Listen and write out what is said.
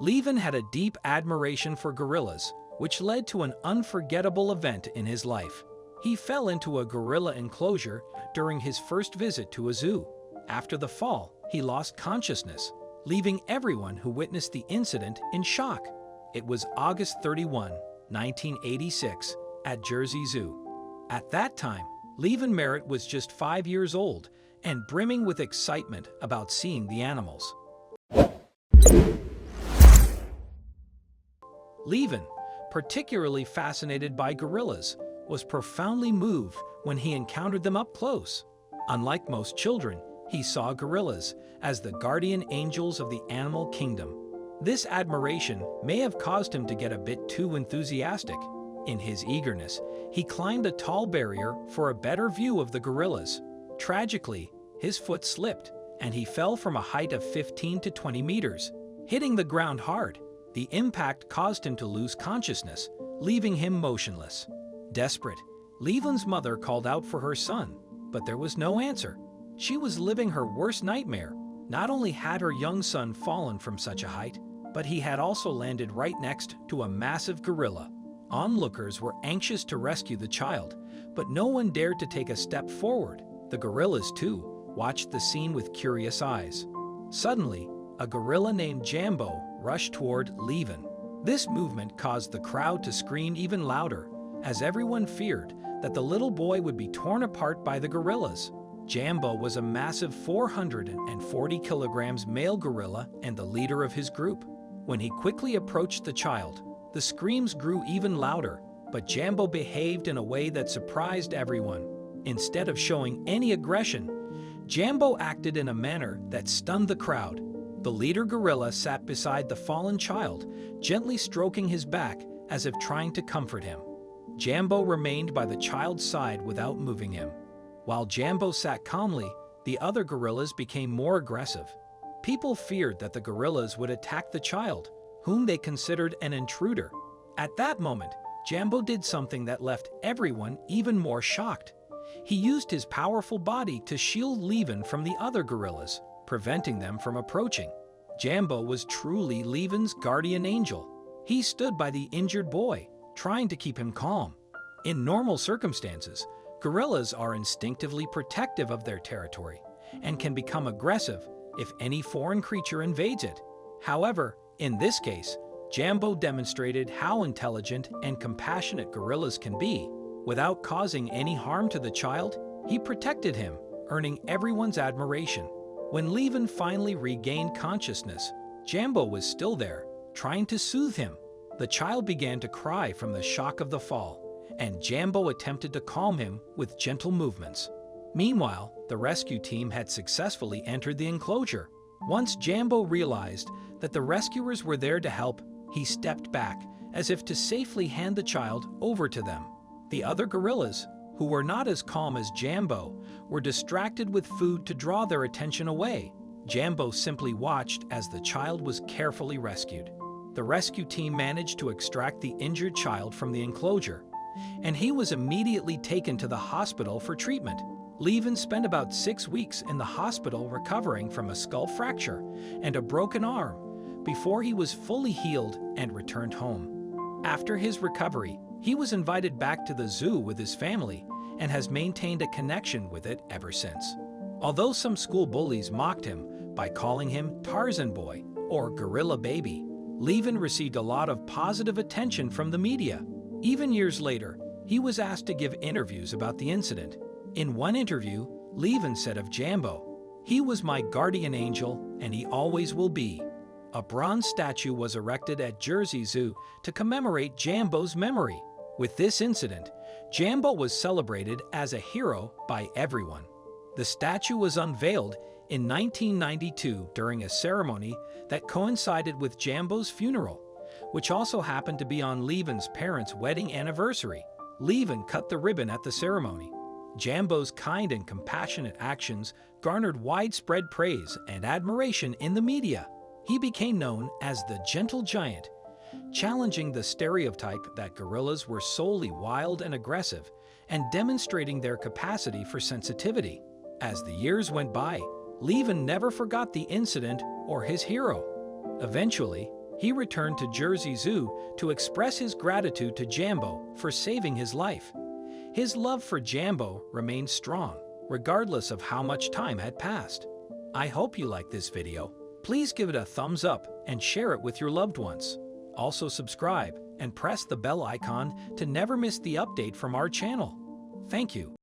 Levin had a deep admiration for gorillas, which led to an unforgettable event in his life. He fell into a gorilla enclosure during his first visit to a zoo. After the fall, he lost consciousness, leaving everyone who witnessed the incident in shock. It was August 31, 1986, at Jersey Zoo. At that time, Levin Merritt was just 5 years old and brimming with excitement about seeing the animals. Levin, particularly fascinated by gorillas, was profoundly moved when he encountered them up close. Unlike most children, he saw gorillas as the guardian angels of the animal kingdom. This admiration may have caused him to get a bit too enthusiastic. In his eagerness, he climbed a tall barrier for a better view of the gorillas. Tragically, his foot slipped, and he fell from a height of 15 to 20 meters, hitting the ground hard. The impact caused him to lose consciousness, leaving him motionless. Desperate, Levin's mother called out for her son, but there was no answer. She was living her worst nightmare. Not only had her young son fallen from such a height, but he had also landed right next to a massive gorilla. Onlookers were anxious to rescue the child, but no one dared to take a step forward. The gorillas, too, watched the scene with curious eyes. Suddenly, a gorilla named Jambo rushed toward Levin. This movement caused the crowd to scream even louder, as everyone feared that the little boy would be torn apart by the gorillas. Jambo was a massive 440 kilograms male gorilla and the leader of his group. When he quickly approached the child, the screams grew even louder, but Jambo behaved in a way that surprised everyone. Instead of showing any aggression, Jambo acted in a manner that stunned the crowd. The leader gorilla sat beside the fallen child, gently stroking his back as if trying to comfort him. Jambo remained by the child's side without moving him. While Jambo sat calmly, the other gorillas became more aggressive. People feared that the gorillas would attack the child, whom they considered an intruder. At that moment, Jambo did something that left everyone even more shocked. He used his powerful body to shield Levin from the other gorillas, preventing them from approaching. Jambo was truly Levin's guardian angel. He stood by the injured boy, trying to keep him calm. In normal circumstances, gorillas are instinctively protective of their territory and can become aggressive if any foreign creature invades it. However, in this case, Jambo demonstrated how intelligent and compassionate gorillas can be. Without causing any harm to the child, he protected him, earning everyone's admiration. When Levin finally regained consciousness, Jambo was still there, trying to soothe him. The child began to cry from the shock of the fall, and Jambo attempted to calm him with gentle movements. Meanwhile, the rescue team had successfully entered the enclosure. Once Jambo realized that the rescuers were there to help, he stepped back, as if to safely hand the child over to them. The other gorillas, who were not as calm as Jambo, were distracted with food to draw their attention away. Jambo simply watched as the child was carefully rescued. The rescue team managed to extract the injured child from the enclosure, and he was immediately taken to the hospital for treatment. Levin spent about 6 weeks in the hospital recovering from a skull fracture and a broken arm before he was fully healed and returned home. After his recovery, he was invited back to the zoo with his family and has maintained a connection with it ever since. Although some school bullies mocked him by calling him Tarzan Boy or Gorilla Baby, Levin received a lot of positive attention from the media. Even years later, he was asked to give interviews about the incident. In one interview, Levin said of Jambo, "He was my guardian angel and he always will be." A bronze statue was erected at Jersey Zoo to commemorate Jambo's memory. With this incident, Jambo was celebrated as a hero by everyone. The statue was unveiled in 1992 during a ceremony that coincided with Jambo's funeral, which also happened to be on Levin's parents' wedding anniversary. Levin cut the ribbon at the ceremony. Jambo's kind and compassionate actions garnered widespread praise and admiration in the media. He became known as the Gentle Giant, challenging the stereotype that gorillas were solely wild and aggressive, and demonstrating their capacity for sensitivity. As the years went by, Levin never forgot the incident or his hero. Eventually, He returned to Jersey Zoo to express his gratitude to Jambo for saving his life. His love for Jambo remained strong, regardless of how much time had passed. I hope you liked this video. Please give it a thumbs up and share it with your loved ones. Also subscribe and press the bell icon to never miss the update from our channel. Thank you.